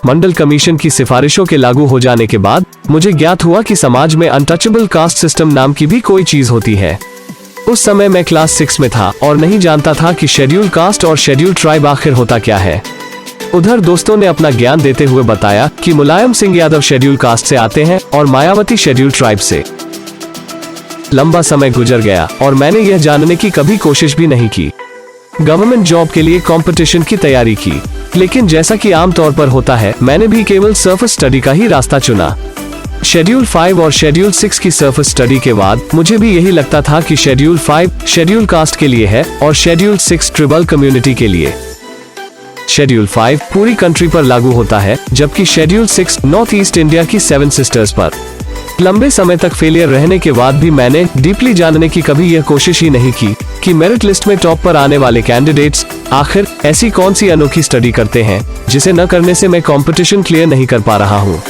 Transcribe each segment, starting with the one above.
मंडल commission की सिफारिशों के लागू हो जाने के बाद मुझे ज्ञात हुआ कि समाज में अनटचेबल कास्ट सिस्टम नाम की भी कोई चीज होती है। उस समय मैं क्लास 6 में था और नहीं जानता था कि शेड्यूल कास्ट और शेड्यूल ट्राइब आखिर होता क्या है। उधर दोस्तों ने अपना ज्ञान देते हुए बताया कि मुलायम सिंह यादव शेड्यूल कास्ट से आते हैं और मायावती शेड्यूल ट्राइब से। लंबा समय गुजर गया और मैंने यह जानने की कभी कोशिश भी नहीं की। गवर्नमेंट जॉब के लिए कंपटीशन की तैयारी की, लेकिन जैसा कि आमतौर पर होता है, मैंने भी केवल सरफेस स्टडी का ही रास्ता चुना। शेड्यूल 5 और शेड्यूल 6 की सरफेस स्टडी के बाद मुझे भी यही लगता था कि शेड्यूल 5 शेड्यूल कास्ट के लिए है और शेड्यूल 6 ट्रिबल कम्युनिटी के लिए। शेड्यूल 5 पूरी कंट्री पर लागू होता है, जबकि शेड्यूल 6 नॉर्थ ईस्ट इंडिया की 7 सिस्टर्स पर। लंबे समय तक फेलियर रहने के बाद भी मैंने डीपली जानने की कभी यह कोशिश ही नहीं की कि मेरिट लिस्ट में टॉप पर आने वाले कैंडिडेट्स आखिर ऐसी कौन सी अनोखी स्टडी करते हैं जिसे न करने से मैं कंपटीशन क्लियर नहीं कर पा रहा हूँ।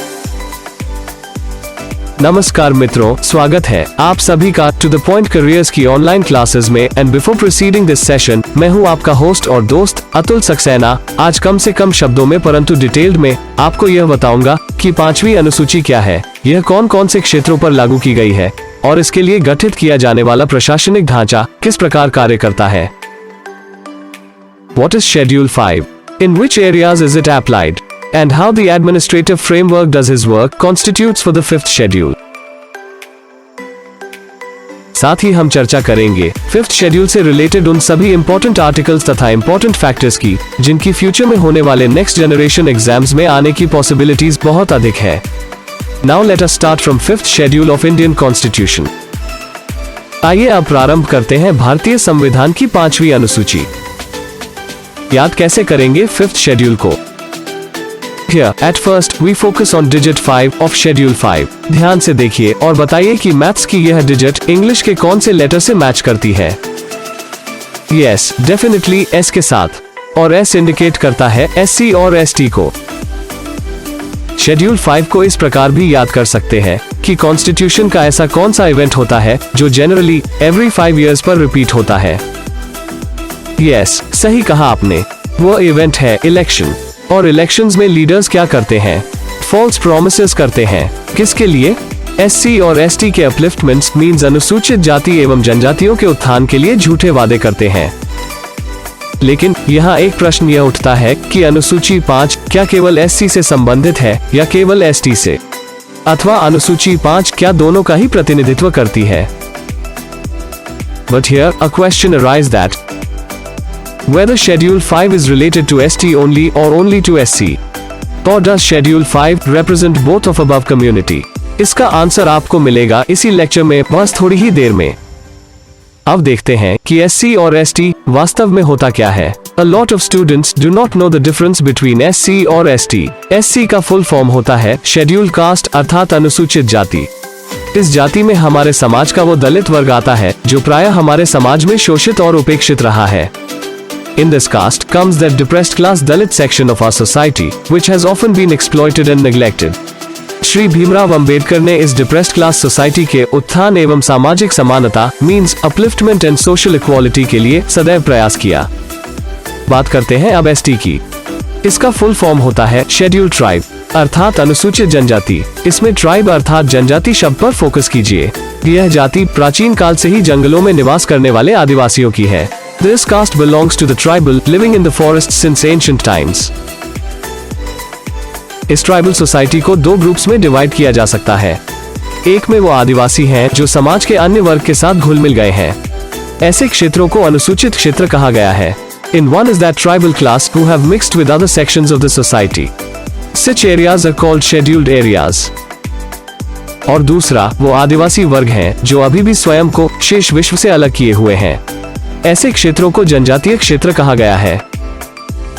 नमस्कार मित्रों, स्वागत है आप सभी का टू द पॉइंट करियर्स की ऑनलाइन क्लासेस में। And before proceeding this session, मैं हूं आपका होस्ट और दोस्त अतुल सक्सेना। आज कम से कम शब्दों में परंतु डिटेल्ड में आपको यह बताऊंगा कि 5वीं अनुसूची क्या है, यह कौन कौन से क्षेत्रों पर लागू की गई है और इसके लिए गठित किया जाने वाला प्रशासनिक ढांचा किस प्रकार कार्य करता है। What is Schedule 5? In which areas is it applied? And how the administrative framework does his work constitutes for the 5th schedule. साथ ही हम चर्चा करेंगे 5th शेड्यूल से रिलेटेड उन सभी इंपॉर्टेंट आर्टिकल्स तथा इंपॉर्टेंट फैक्टर्स की जिनकी फ्यूचर में होने वाले नेक्स्ट जनरेशन एग्जाम्स में आने की पॉसिबिलिटीज बहुत अधिक है। Now let us start from 5th schedule of Indian constitution. आइए अब प्रारंभ करते हैं भारतीय संविधान की 5वीं अनुसूची। याद कैसे करेंगे 5th शेड्यूल को? Here, at first, we focus on digit 5 of Schedule 5. ध्यान से देखिए और बताइए कि मैथ्स की यह डिजिट इंग्लिश के कौन से लेटर से मैच करती है। Yes, definitely S के साथ, और S इंडिकेट करता है SC और ST को। शेड्यूल 5 को इस प्रकार भी याद कर सकते हैं कि कॉन्स्टिट्यूशन का ऐसा कौन सा इवेंट होता है जो जनरली एवरी 5 इयर्स पर रिपीट होता है। Yes, सही कहा आपने, वो इवेंट है इलेक्शन। और इलेक्शंस में लीडर्स क्या करते हैं? फॉल्स प्रॉमिसेस करते हैं। किसके लिए? SC और ST के अपलिफ्टमेंट्स मींस अनुसूचित जाति एवं जनजातियों के उत्थान के लिए झूठे वादे करते हैं। लेकिन यहाँ एक प्रश्न यह उठता है कि अनुसूची 5 क्या केवल SC से संबंधित है या केवल ST से, अथवा अनुसूची 5 क्या दोनों का ही प्रतिनिधित्व करती है? But here a question arises that whether Schedule 5 is related to ST only or only to SC, or does Schedule 5 represent both of above community? इसका आंसर आपको मिलेगा इसी लेक्चर में बस थोड़ी ही देर में। अब देखते हैं कि SC और ST वास्तव में होता क्या है। A lot of students do not know the difference between SC और ST. SC का फुल फॉर्म होता है शेड्यूल कास्ट अर्थात अनुसूचित जाति। इस जाति में हमारे समाज का वो दलित वर्ग आता है जो प्रायः हमारे समाज में शोषित और उपेक्षित रहा है। In this caste comes that depressed class Dalit section of our society, which has often been exploited and neglected. Shri Bhimrao Ambedkar ने इस डिप्रेस्ड क्लास सोसाइटी के उत्थान एवं सामाजिक समानता means upliftment and social equality के लिए सदैव प्रयास किया। बात करते हैं अब ST की। इसका फुल फॉर्म होता है शेड्यूल ट्राइब अर्थात अनुसूचित जनजाति। इसमें ट्राइब अर्थात जनजाति शब्द पर फोकस कीजिए। यह जाति प्राचीन काल से ही जंगलों में निवास करने वाले आदिवासियों की है। This caste belongs to the tribal living in the forest since ancient times. इस ट्राइबल सोसाइटी को 2 ग्रुप्स में डिवाइड किया जा सकता है। एक में वो आदिवासी हैं जो समाज के अन्य वर्ग के साथ घुल मिल गए हैं। ऐसे क्षेत्रों को अनुसूचित क्षेत्र कहा गया है। In one is that tribal class who have mixed with other sections of the society. Such areas are called scheduled areas. और दूसरा वो आदिवासी वर्ग हैं जो अभी भी स्वयं को शेष विश्व से अलग किए हुए हैं। ऐसे क्षेत्रों को जनजातीय क्षेत्र कहा गया है।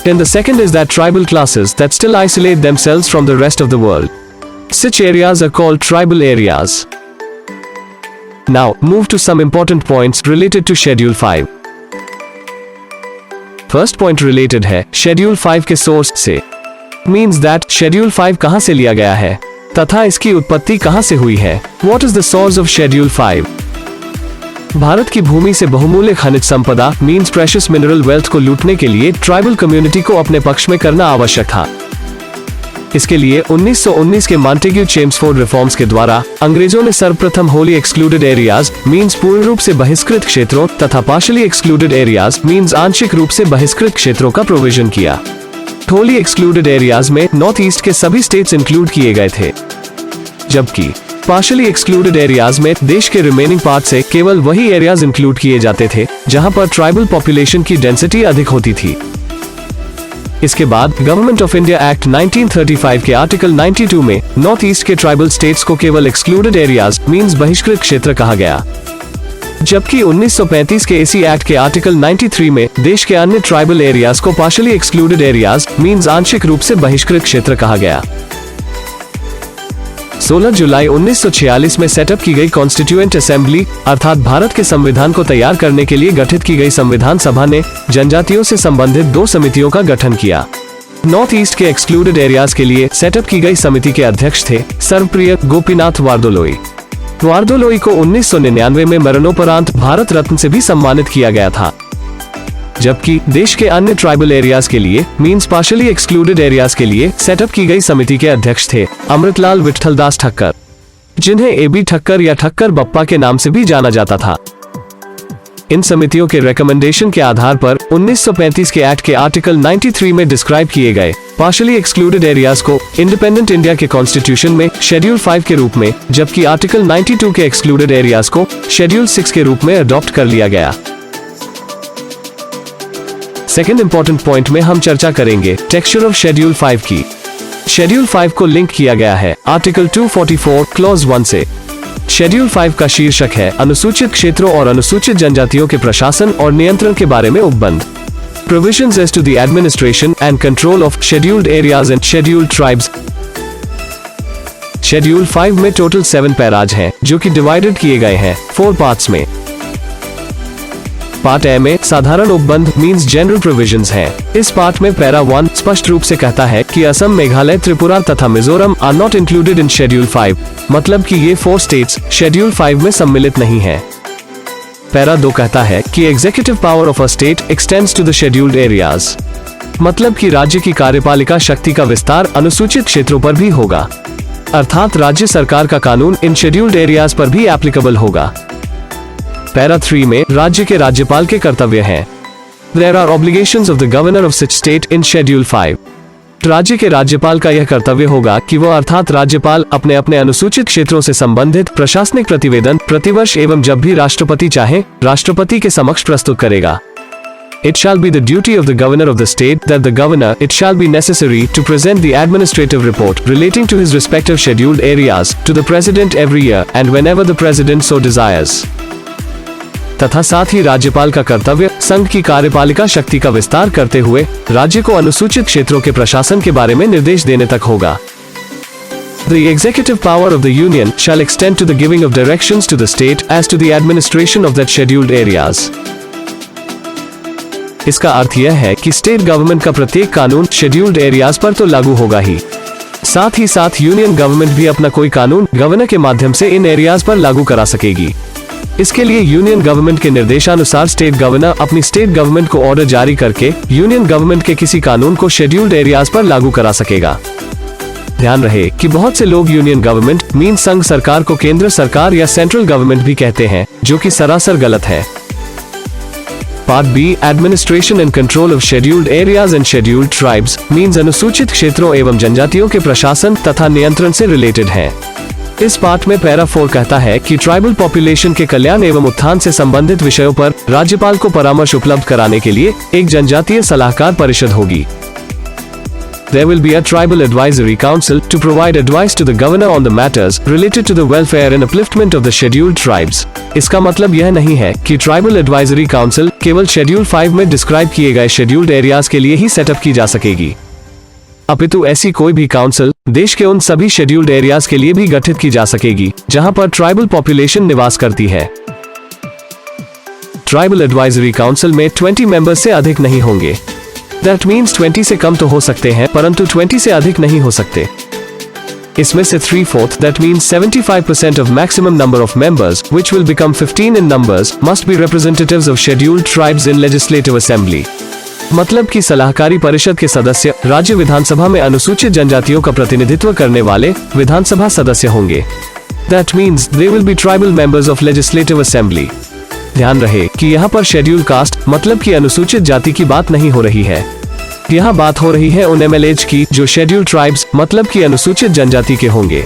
And the second is that tribal classes that still isolate themselves from the rest of the world. Such areas are called tribal areas. Now, move to some important points related to Schedule 5. First point related है Schedule 5 के source से। Means that Schedule 5 कहाँ से लिया गया है तथा इसकी उत्पत्ति कहाँ से हुई है। What is the source of Schedule 5? Bharat की भूमि से बहुमूल्य खनिज संपदा मींस प्रेशियस मिनरल वेल्थ को लूटने के लिए ट्राइबल कम्युनिटी को अपने पक्ष में करना आवश्यक था। इसके लिए 1919 के मॉन्टेग्यू चेम्सफोर्ड रिफॉर्म्स के द्वारा अंग्रेजों ने सर्वप्रथम होली एक्सक्लूडेड एरियाज मींस पूर्ण रूप से बहिष्कृत क्षेत्रों तथा पार्शली एक्सक्लूडेड एरियाज मींस आंशिक रूप से बहिष्कृत क्षेत्रों का प्रोविजन किया। होली एक्सक्लूडेड एरियाज में नॉर्थ ईस्ट के सभी स्टेट्स इंक्लूड किए गए थे, जबकि पार्शली एक्सक्लूडेड एरियाज में देश के रिमेनिंग पार्ट से केवल वही एरियाज इंक्लूड किए जाते थे जहां पर ट्राइबल पॉपुलेशन की डेंसिटी अधिक होती थी। इसके बाद गवर्नमेंट ऑफ इंडिया एक्ट 1935 के आर्टिकल 92 में नॉर्थ ईस्ट के ट्राइबल स्टेट्स को केवल एक्सक्लूडेड एरियाज मींस बहिष्कृत क्षेत्र कहा गया, जबकि 1935 के इसी एक्ट के आर्टिकल 93 में देश के अन्य ट्राइबल एरियाज को पार्शली एक्सक्लूडेड एरियाज मींस आंशिक रूप से बहिष्कृत क्षेत्र कहा गया। 16 जुलाई 1946 में सेटअप की गई कॉन्स्टिट्यूएंट असेंबली अर्थात भारत के संविधान को तैयार करने के लिए गठित की गई संविधान सभा ने जनजातियों से संबंधित 2 समितियों का गठन किया। नॉर्थ ईस्ट के एक्सक्लूडेड एरियाज के लिए सेटअप की गई समिति के अध्यक्ष थे सर्वप्रिय गोपीनाथ वारदोलोई। वारदोलोई को 1999 में मरणोपरांत भारत रत्न से भी सम्मानित किया गया था, जबकि देश के अन्य ट्राइबल एरियाज के लिए मींस पार्शली एक्सक्लूडेड एरियाज के लिए सेटअप की गई समिति के अध्यक्ष थे अमृतलाल विठलदास ठक्कर, जिन्हें एबी ठक्कर या ठक्कर बप्पा के नाम से भी जाना जाता था। इन समितियों के रिकमेंडेशन के आधार पर 1935 के एक्ट के आर्टिकल 93 में डिस्क्राइब किए गए पार्शली एक्सक्लूडेड एरियाज को इंडिपेंडेंट इंडिया के कॉन्स्टिट्यूशन में शेड्यूल 5 के रूप में, जबकि आर्टिकल 92 के एक्सक्लूडेड एरियाज को शेड्यूल 6 के रूप में अडॉप्ट कर लिया गया। सेकेंड इंपॉर्टेंट पॉइंट में हम चर्चा करेंगे टेक्सचर ऑफ शेड्यूल 5 की। शेड्यूल 5 को लिंक किया गया है आर्टिकल 244 क्लॉज 1 से। शेड्यूल 5 का शीर्षक है अनुसूचित क्षेत्रों और अनुसूचित जनजातियों के प्रशासन और नियंत्रण के बारे में उपबंध। Provisions as to the administration and control of scheduled areas and scheduled tribes. Schedule 5 में टोटल 7 पैराज हैं, जो कि डिवाइडेड किए गए हैं 4 पार्ट्स में। पार्ट ए में साधारण उपबंध मींस जनरल प्रोविजंस हैं। इस पार्ट में पैरा 1 स्पष्ट रूप से कहता है कि असम, मेघालय, त्रिपुरा तथा Mizoram are not included in schedule 5, मतलब कि ये 4 स्टेट्स शेड्यूल 5 में सम्मिलित नहीं हैं। पैरा 2 कहता है कि executive power of a state extends to the scheduled areas, मतलब कि राज्य की कार्यपालिका शक्ति का विस्तार अनुसूचित क्षेत्रों पर भी होगा, अर्थात राज्य सरकार का कानून इन शेड्यूल्ड एरियाज पर भी एप्लीकेबल होगा। पैरा 3 में राज्य के राज्यपाल के कर्तव्य हैं। There are obligations of the governor of such state in Schedule 5. राज्य के राज्यपाल का यह कर्तव्य होगा कि वो अर्थात राज्यपाल अपने अपने अनुसूचित क्षेत्रों से संबंधित प्रशासनिक प्रतिवेदन प्रतिवर्ष एवं जब भी राष्ट्रपति चाहे राष्ट्रपति के समक्ष प्रस्तुत करेगा। It shall be the duty of the governor of the state that the governor it shall be necessary to present the administrative report relating to his respective scheduled areas to the president every year and whenever the president so desires. तथा साथ ही राज्यपाल का कर्तव्य संघ की कार्यपालिका शक्ति का विस्तार करते हुए राज्य को अनुसूचित क्षेत्रों के प्रशासन के बारे में निर्देश देने तक होगा। The executive power of the union shall extend to the giving of directions to the state as to the administration of that scheduled areas. इसका अर्थ यह है कि स्टेट गवर्नमेंट का प्रत्येक कानून शेड्यूल्ड एरियाज पर तो लागू होगा ही, साथ ही साथ यूनियन गवर्नमेंट भी अपना कोई कानून गवर्नर के माध्यम से इन एरियाज पर लागू करा सकेगी। इसके लिए यूनियन गवर्नमेंट के निर्देशानुसार स्टेट गवर्नर अपनी स्टेट गवर्नमेंट को ऑर्डर जारी करके यूनियन गवर्नमेंट के किसी कानून को शेड्यूल्ड एरियाज पर लागू करा सकेगा। ध्यान रहे कि बहुत से लोग यूनियन गवर्नमेंट मीन संघ सरकार को केंद्र सरकार या सेंट्रल गवर्नमेंट भी कहते हैं, जो कि सरासर गलत है। Part B administration and control of scheduled areas and scheduled tribes means अनुसूचित क्षेत्रों एवं जनजातियों के प्रशासन तथा नियंत्रण से रिलेटेड है। इस पार्ट में पैरा 4 कहता है कि ट्राइबल पॉपुलेशन के कल्याण एवं उत्थान से संबंधित विषयों पर राज्यपाल को परामर्श उपलब्ध कराने के लिए एक जनजातीय सलाहकार परिषद होगी। There will be a tribal advisory council to provide advice to the governor on the matters related to the welfare and upliftment of the scheduled tribes. इसका मतलब यह नहीं है कि ट्राइबल एडवाइजरी काउंसिल केवल शेड्यूल 5 में डिस्क्राइब किए गए शेड्यूल्ड एरियाज के लिए ही सेटअप की जा सकेगी, अपितु ऐसी कोई भी काउंसिल देश के उन सभी शेड्यूल्ड एरियाज के लिए भी गठित की जा सकेगी जहां पर ट्राइबल पॉपुलेशन निवास करती है। ट्राइबल एडवाइजरी काउंसिल में 20 मेंबर्स से अधिक नहीं होंगे। दैट मीन्स 20 से कम तो हो सकते हैं, परंतु 20 से अधिक नहीं हो सकते। इसमें से 3/4 that means 75% of maximum number of members, which will become 15 in numbers, must be representatives of scheduled tribes in legislative assembly. मतलब कि सलाहकारी परिषद के सदस्य राज्य विधानसभा में अनुसूचित जनजातियों का प्रतिनिधित्व करने वाले विधानसभा सदस्य होंगे। That means they will be tribal members of legislative assembly. ध्यान रहे कि यहाँ पर शेड्यूल कास्ट मतलब कि अनुसूचित जाति की बात नहीं हो रही है। यहाँ बात हो रही है उन MLAs की जो शेड्यूल ट्राइब्स मतलब कि अनुसूचित जनजाति के होंगे।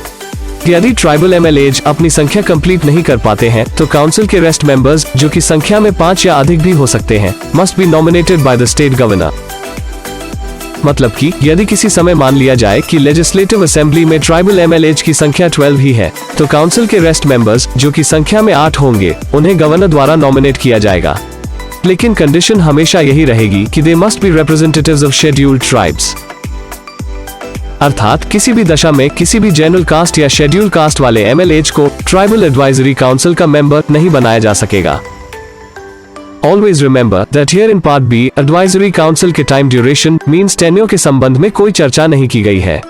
यदि ट्राइबल MLAs अपनी संख्या कंप्लीट नहीं कर पाते हैं तो काउंसिल के रेस्ट मेंबर्स जो कि संख्या में 5 या अधिक भी हो सकते हैं must be nominated by the state governor. मतलब कि यदि किसी समय मान लिया जाए कि लेजिस्लेटिव असेंबली में ट्राइबल MLAs की संख्या 12 ही है तो काउंसिल के रेस्ट मेंबर्स जो कि संख्या में 8 होंगे उन्हें गवर्नर द्वारा नॉमिनेट किया जाएगा। लेकिन कंडीशन हमेशा यही रहेगी कि they must be representatives of scheduled tribes. अर्थात किसी भी दशा में किसी भी जनरल कास्ट या शेड्यूल कास्ट वाले MLAs को ट्राइबल एडवाइजरी काउंसिल का मेंबर नहीं बनाया जा सकेगा। Always remember that here in Part B, Advisory Council के टाइम ड्यूरेशन मीन्स टेन्योर के संबंध में कोई चर्चा नहीं की गई है।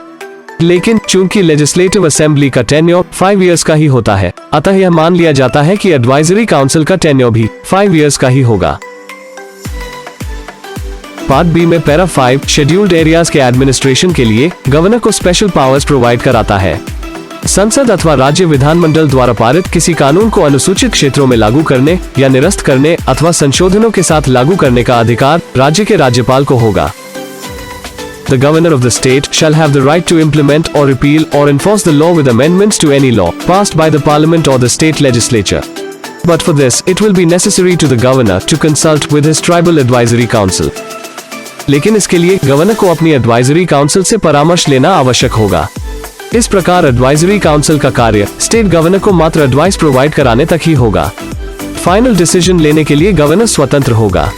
लेकिन चूंकि लेजिस्लेटिव असेंबली का टेन्योर 5 इयर्स का ही होता है, अतः यह मान लिया जाता है कि एडवाइजरी काउंसिल का टेन्योर भी 5 इयर्स का ही होगा। पार्ट बी में पैरा 5 शेड्यूल्ड एरियाज के एडमिनिस्ट्रेशन के लिए गवर्नर को स्पेशल पावर्स प्रोवाइड कराता है। संसद अथवा राज्य विधानमंडल द्वारा पारित किसी कानून को अनुसूचित क्षेत्रों में लागू करने या निरस्त करने अथवा संशोधनों के साथ लागू करने का अधिकार राज्य के राज्यपाल को होगा। The governor of the state shall have the right to implement or repeal or enforce the law with amendments to any law passed by the parliament or the state legislature. But for this, it will be necessary to the governor to consult with his tribal advisory council. लेकिन इसके लिए governor को अपनी advisory council से परामर्श लेना आवश्यक होगा। इस प्रकार एडवाइजरी काउंसिल का कार्य स्टेट गवर्नर को मात्र एडवाइस प्रोवाइड कराने तक ही होगा। फाइनल डिसीजन लेने के लिए गवर्नर स्वतंत्र होगा।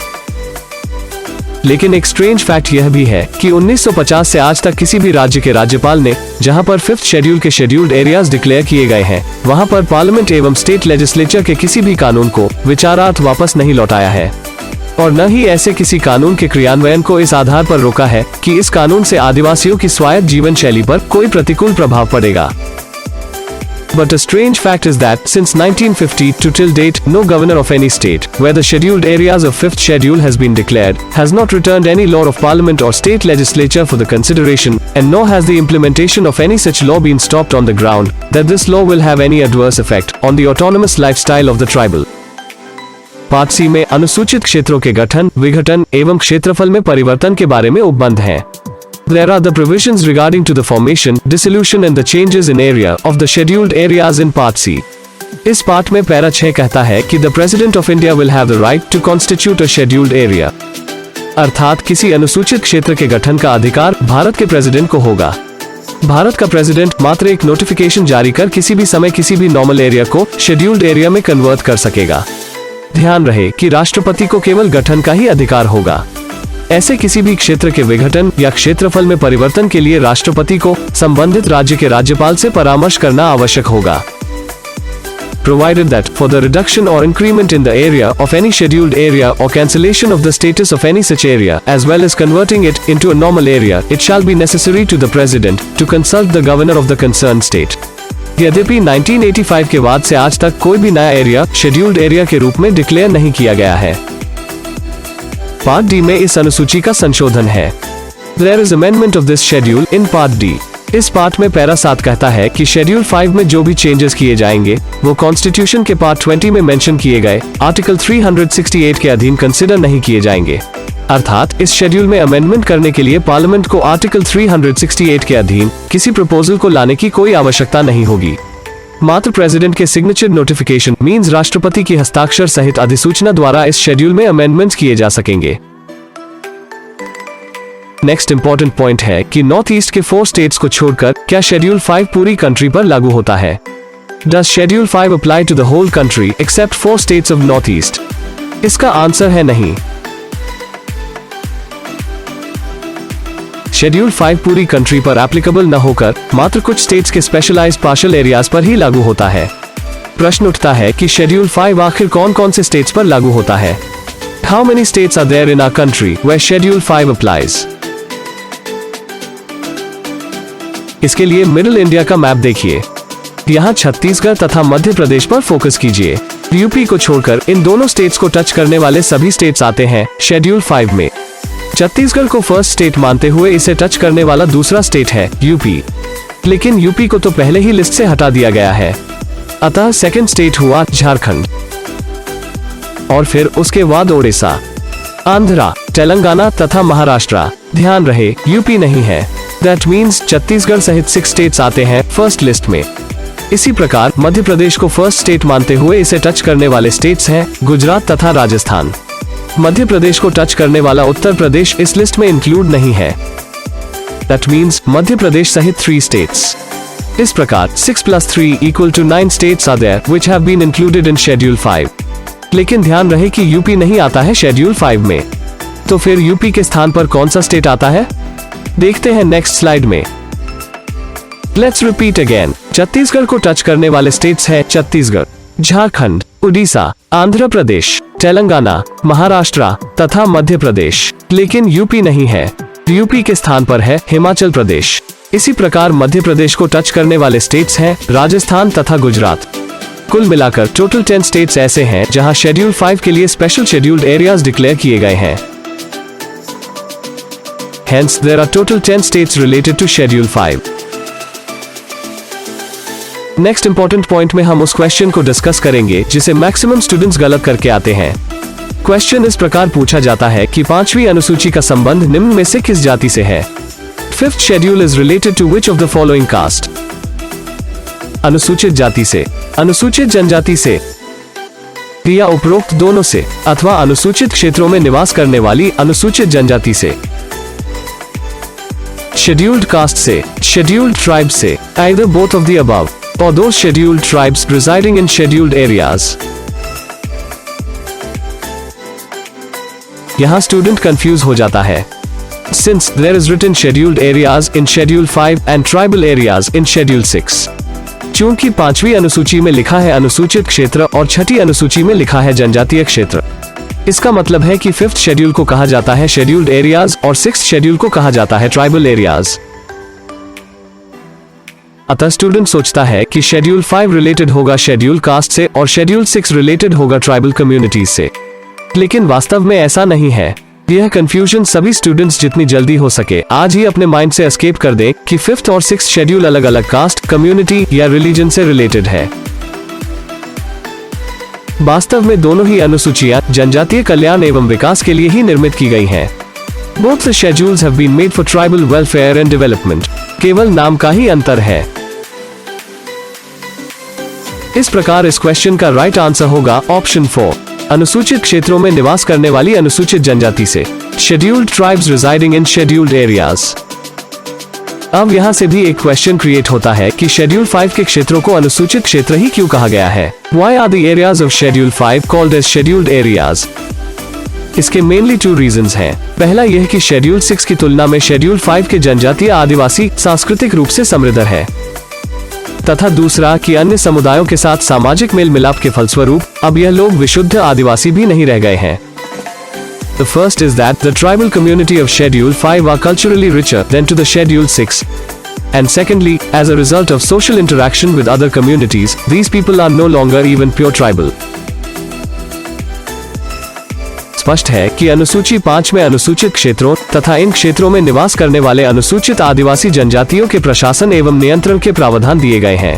लेकिन एक स्ट्रेंज फैक्ट यह भी है कि 1950 से आज तक किसी भी राज्य के राज्यपाल ने जहां पर 5th शेड्यूल के शेड्यूल्ड एरियाज डिक्लेयर किए गए हैं वहां पर पार्लियामेंट एवं स्टेट लेजिस्लेचर के किसी भी कानून को विचारार्थ वापस नहीं लौटाया है और न ही ऐसे किसी कानून के क्रियान्वयन को इस आधार पर रोका है कि इस कानून से आदिवासियों की स्वायत्त जीवन शैली पर कोई प्रतिकूल प्रभाव पड़ेगा। But a strange fact is that since 1950 to till date, no governor of any state where the scheduled areas of 5th schedule has been declared has not returned any law of parliament or state legislature for the consideration, and nor has the implementation of any such law been stopped on the ground that this law will have any adverse effect on the autonomous lifestyle of the tribal. Part C में अनुसूचित क्षेत्रों के गठन, विघटन एवं क्षेत्रफल में परिवर्तन के बारे में उपबंध हैं। There are the provisions regarding to the formation, dissolution and the changes in area of the scheduled areas in Part C. इस पार्ट में पैरा 6 कहता है कि the President of India will have the right to constitute a scheduled area. अर्थात किसी अनुसूचित क्षेत्र के गठन का अधिकार भारत के प्रेसिडेंट को होगा। भारत का प्रेसिडेंट मात्र एक नोटिफिकेशन जारी कर किसी भी समय किसी भी नॉर्मल एरिया को शेड्यूल्ड एरिया में कन्वर्ट कर सकेगा। ध्यान रहे कि राष्ट्रपति को केवल गठन का ही अधिकार होगा। ऐसे किसी भी क्षेत्र के विघटन या क्षेत्रफल में परिवर्तन के लिए राष्ट्रपति को संबंधित राज्य के राज्यपाल से परामर्श करना आवश्यक होगा। Provided that for the reduction or increment in the area of any scheduled area or cancellation of the status of any such area as well as converting it into a normal area, it shall be necessary to the President to consult the governor of the concerned state. यद्यपि 1985 के बाद से आज तक कोई भी नया area scheduled area के रूप में डिक्लेयर नहीं किया गया है। पार्ट डी में इस अनुसूची का संशोधन है। There is amendment of this schedule in Part D. इस पार्ट में पैरा 7 कहता है कि शेड्यूल 5 में जो भी चेंजेस किए जाएंगे वो कॉन्स्टिट्यूशन के पार्ट 20 में मेंशन किए गए आर्टिकल 368 के अधीन कंसिडर नहीं किए जाएंगे। अर्थात इस शेड्यूल में अमेंडमेंट करने के लिए पार्लियामेंट को आर्टिकल 368 के अधीन किसी प्रपोजल को लाने की कोई आवश्यकता नहीं होगी। मात्र प्रेसिडेंट के सिग्नेचर नोटिफिकेशन मींस राष्ट्रपति की हस्ताक्षर सहित अधिसूचना द्वारा इस शेड्यूल में अमेंडमेंट्स किए जा सकेंगे। नेक्स्ट इंपॉर्टेंट पॉइंट है कि नॉर्थ ईस्ट के 4 स्टेट्स को छोड़कर क्या शेड्यूल 5 पूरी कंट्री पर लागू होता है? Does Schedule 5 apply to the whole country except 4 states of North East? इसका आंसर है नहीं। शेड्यूल 5 पूरी कंट्री पर एप्लीकेबल न होकर मात्र कुछ स्टेट्स के स्पेशलाइज्ड पार्शियल एरियाज पर ही लागू होता है। प्रश्न उठता है कि शेड्यूल 5 आखिर कौन कौन से स्टेट्स पर लागू होता है? How many states are there in our country where Schedule 5 applies? इसके लिए मिडिल इंडिया का मैप देखिए। यहाँ छत्तीसगढ़ तथा मध्य प्रदेश पर फोकस कीजिए। यूपी को छोड़कर इन दोनों स्टेट्स को टच करने वाले सभी स्टेट्स आते हैं शेड्यूल 5 में। छत्तीसगढ़ को फर्स्ट स्टेट मानते हुए इसे टच करने वाला दूसरा स्टेट है यूपी, लेकिन यूपी को तो पहले ही लिस्ट से हटा दिया गया है। अतः सेकंड स्टेट हुआ झारखंड, और फिर उसके बाद ओडिशा, आंध्रा, तेलंगाना तथा महाराष्ट्र। ध्यान रहे यूपी नहीं है। दैट मीन्स छत्तीसगढ़ सहित 6 स्टेट्स आते हैं फर्स्ट लिस्ट में। इसी प्रकार मध्य प्रदेश को फर्स्ट स्टेट मानते हुए इसे टच करने वाले स्टेट्स हैं गुजरात तथा राजस्थान। मध्य प्रदेश को टच करने वाला उत्तर प्रदेश इस लिस्ट में इंक्लूड नहीं है। दैट मीन्स मध्य प्रदेश सहित 3 स्टेट्स। इस प्रकार 6 + 3 = 9 states are there which have been included in Schedule 5। लेकिन ध्यान रहे कि यूपी नहीं आता है शेड्यूल 5 में। तो फिर यूपी के स्थान पर कौन सा स्टेट आता है, देखते हैं नेक्स्ट स्लाइड में। Let's repeat again. छत्तीसगढ़ को टच करने वाले स्टेट्स हैं छत्तीसगढ़, झारखंड, उड़ीसा, आंध्र प्रदेश, तेलंगाना, महाराष्ट्र तथा मध्य प्रदेश। लेकिन यूपी नहीं है। यूपी के स्थान पर है हिमाचल प्रदेश। इसी प्रकार मध्य प्रदेश को टच करने वाले स्टेट्स हैं राजस्थान तथा गुजरात। कुल मिलाकर टोटल 10 स्टेट्स ऐसे हैं जहां शेड्यूल 5 के लिए स्पेशल शेड्यूल्ड एरियाज डिक्लेयर किए गए हैं। Hence, there are total 10 states related to Schedule 5. Next important point में हम उस क्वेश्चन को डिस्कस करेंगे जिसे मैक्सिमम स्टूडेंट्स गलत करके आते हैं। क्वेश्चन इस प्रकार पूछा जाता है कि 5वीं अनुसूची का संबंध निम्न में से किस जाति से है। 5th schedule is related to which of the following caste? अनुसूचित जाति से, अनुसूचित जनजाति से, या उपरोक्त दोनों से, अथवा अनुसूचित क्षेत्रों में निवास करने वाली अनुसूचित जनजाति से। शेड्यूल्ड कास्ट से, शेड्यूल्ड ट्राइब से, either both of the above, or those scheduled tribes residing in scheduled areas। यहां स्टूडेंट कंफ्यूज हो जाता है, since there is written scheduled areas in Schedule 5 and tribal areas in Schedule 6। चूंकि 5वीं अनुसूची में लिखा है अनुसूचित क्षेत्र और 6ठी अनुसूची में लिखा है जनजातीय क्षेत्र, इसका मतलब है कि 5th शेड्यूल को कहा जाता है शेड्यूल्ड एरियाज और 6th शेड्यूल को कहा जाता है ट्राइबल एरियाज। अतः स्टूडेंट सोचता है कि शेड्यूल 5 रिलेटेड होगा शेड्यूल कास्ट से और शेड्यूल 6 रिलेटेड होगा ट्राइबल कम्युनिटीज से, लेकिन वास्तव में ऐसा नहीं है। यह कंफ्यूजन सभी स्टूडेंट्स जितनी जल्दी हो सके आज ही अपने माइंड से एस्केप कर दें कि 5th और 6th शेड्यूल अलग अलग कास्ट, कम्युनिटी या रिलीजन से रिलेटेड है। वास्तव में दोनों ही अनुसूचियां जनजातीय कल्याण एवं विकास के लिए ही निर्मित की गई हैं। Both the schedules have been made for tribal welfare and development। केवल नाम का ही अंतर है। इस प्रकार इस क्वेश्चन का राइट आंसर होगा ऑप्शन 4, अनुसूचित क्षेत्रों में निवास करने वाली अनुसूचित जनजाति से, शेड्यूल्ड ट्राइब्स रिजाइडिंग इन शेड्यूल्ड एरियाज। अब यहाँ से भी एक क्वेश्चन क्रिएट होता है कि शेड्यूल 5 के क्षेत्रों को अनुसूचित क्षेत्र ही क्यों कहा गया है। Why are the areas of Schedule 5 called as scheduled areas? इसके मेनली 2 रीजंस हैं। पहला यह कि शेड्यूल 6 की तुलना में शेड्यूल 5 के जनजातीय आदिवासी सांस्कृतिक रूप से समृद्ध है, तथा दूसरा कि अन्य समुदायों के साथ सामाजिक मेल मिलाप के फलस्वरूप अब यह लोग विशुद्ध आदिवासी भी नहीं रह गए हैं। The first is that the tribal community of Schedule 5 are culturally richer than to the Schedule 6. And secondly, as a result of social interaction with other communities, these people are no longer even pure tribal। स्पष्ट है कि अनुसूची 5 में अनुसूचित क्षेत्रों तथा इन क्षेत्रों में निवास करने वाले अनुसूचित आदिवासी जनजातियों के प्रशासन एवं नियंत्रण के प्रावधान दिए गए हैं।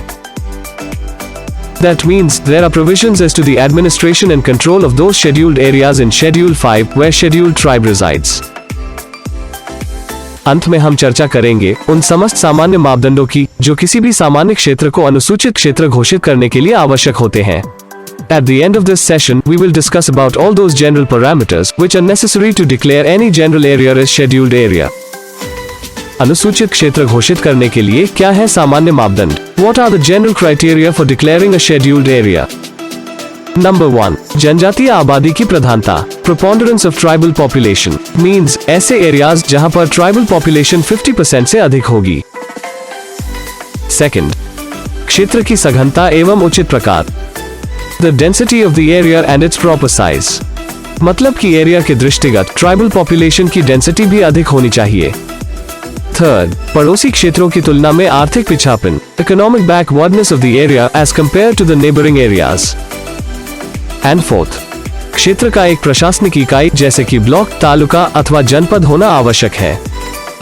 That means there are provisions as to the administration and control of those scheduled areas in Schedule 5 where scheduled tribe resides। अंत में हम चर्चा करेंगे उन समस्त सामान्य मापदंडों की जो किसी भी सामान्य क्षेत्र को अनुसूचित क्षेत्र घोषित करने के लिए आवश्यक होते हैं। At the end of this session, we will discuss about all those general parameters which are necessary to declare any general area as scheduled area। अनुसूचित क्षेत्र घोषित करने के लिए क्या है सामान्य मापदंड? What are the general criteria for declaring a scheduled area? Number 1, जनजातीय आबादी की प्रधानता, preponderance of tribal population, means ऐसे एरियाज जहां पर ट्राइबल पॉपुलेशन 50% से अधिक होगी। Second, क्षेत्र की सघनता एवं उचित प्रकार, the density of the area and its proper size, मतलब कि एरिया के दृष्टिगत ट्राइबल पॉपुलेशन की डेंसिटी भी अधिक होनी चाहिए। थर्ड, पड़ोसी क्षेत्रों की तुलना में आर्थिक पिछापन, economic backwardness of the area as compare to the neighbouring areas. And fourth, क्षेत्र का एक प्रशासनिक इकाई जैसे कि ब्लॉक, तालुका अथवा जनपद होना आवश्यक है।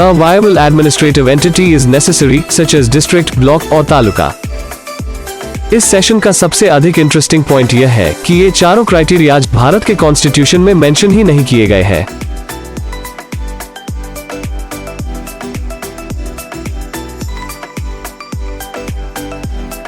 A viable administrative entity is necessary, such as district, block और तालुका। इस सेशन का सबसे अधिक इंटरेस्टिंग पॉइंट यह है कि ये चारों क्राइटेरिया भारत के कॉन्स्टिट्यूशन में मेंशन ही नहीं किए गए हैं।